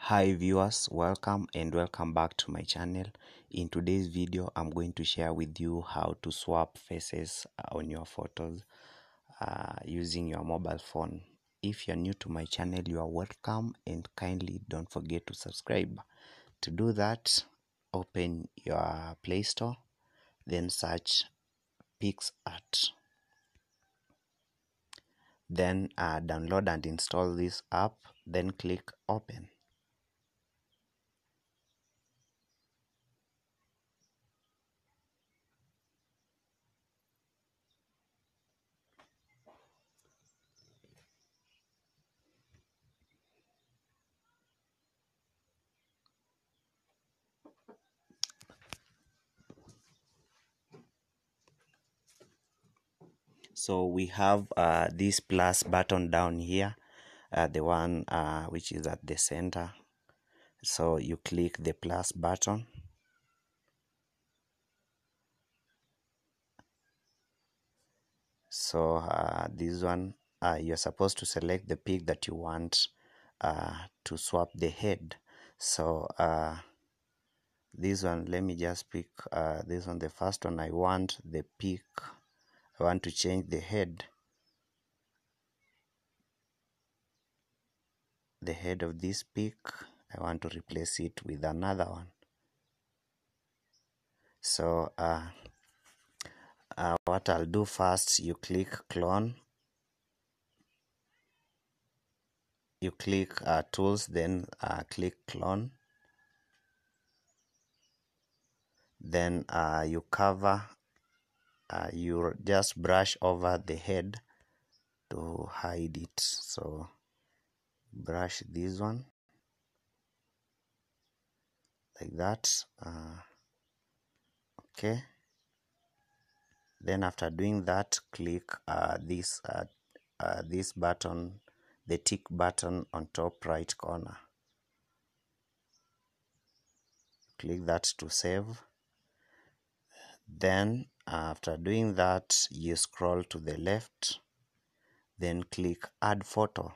Hi viewers, welcome back to my channel. In today's video I'm going to share with you how to swap faces on your photos using your mobile phone. If you're new to my channel, you are welcome, and kindly don't forget to subscribe. To do that, open your Play Store, then search PicsArt, then download and install this app, then click open. So we have this plus button down here, the one which is at the center. So you click the plus button, so this one, you're supposed to select the pic that you want to swap the head. So this one, let me just pick this one, the first one. I want the pic, I want to change the head of this pic. I want to replace it with another one. So what I'll do first, you click clone, you click tools, then click clone, then you cover, you just brush over the head to hide it. So brush this one like that. Okay, then after doing that, click this button, the tick button on top right corner. Click that to save. Then after doing that, you scroll to the left, then click add photo.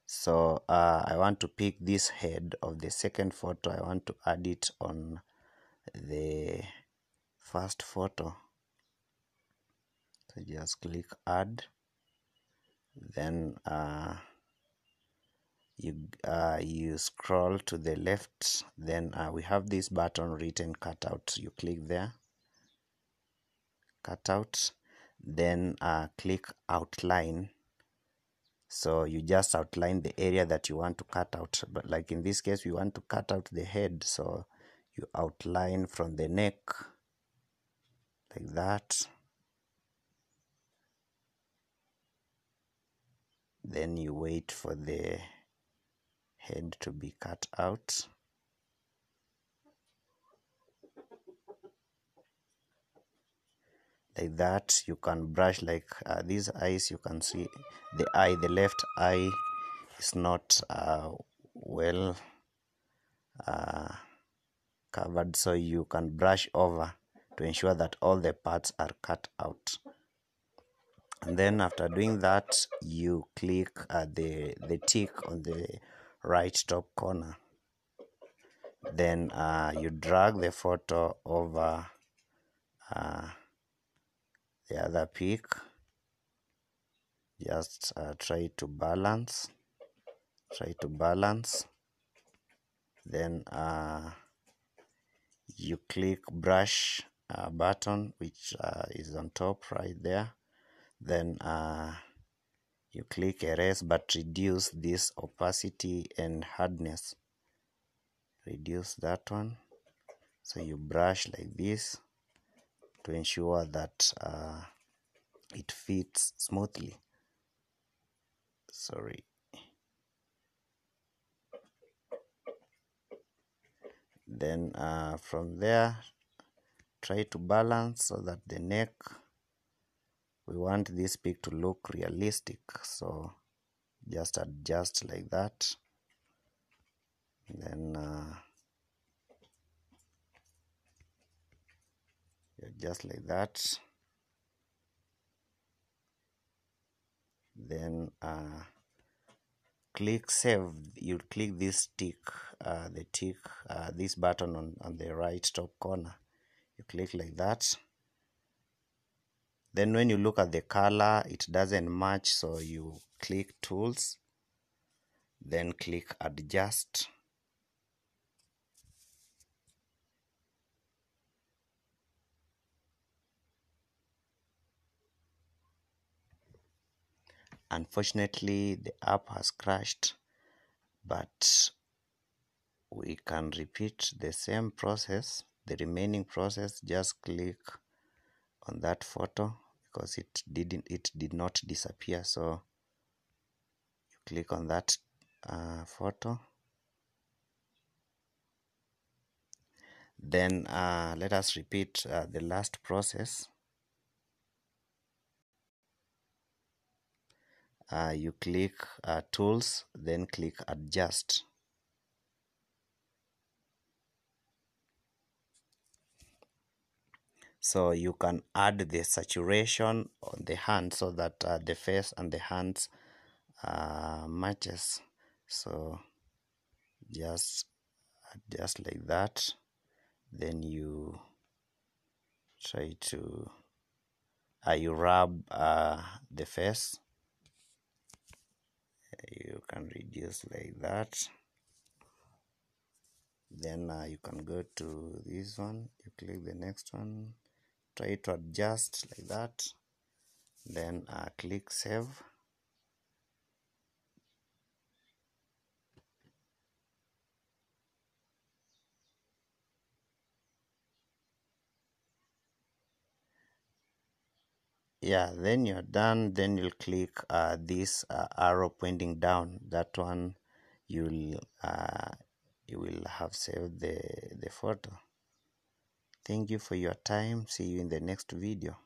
So I want to pick this head of the second photo. I want to add it on the first photo. So just click add, then you scroll to the left, then we have this button written cutout. You click there, cutout, then click outline. So you just outline the area that you want to cut out. But like in this case, we want to cut out the head, so you outline from the neck like that. Then you wait for the head to be cut out. Like that. You can brush like these eyes. You can see the left eye is not well covered, so you can brush over to ensure that all the parts are cut out. And then after doing that, you click the tick on the right top corner. Then you drag the photo over the other pic. Just try to balance. Then you click brush button, which is on top right there. Then you click erase, but reduce this opacity and hardness. Reduce that one. So you brush like this to ensure that it fits smoothly. Sorry. Then from there, try to balance so that the neck, we want this pic to look realistic, so just adjust like that. And then just like that. then click save. You click this tick, this button on the right top corner. You click like that. Then when you look at the color, it doesn't match, so you click tools, then click adjust. Unfortunately, the app has crashed, but we can repeat the same process, the remaining process. Just click on that photo because it did not disappear, so you click on that photo. Then let us repeat the last process. You click tools, then click adjust. So you can add the saturation on the hand so that the face and the hands matches. So just adjust like that. Then you try to you rub the face. You can reduce like that. Then you can go to this one. You click the next one. Try to adjust like that. Then click save. Yeah, then you're done. Then you'll click this arrow pointing down. That one you will have saved the photo. Thank you for your time. See you in the next video.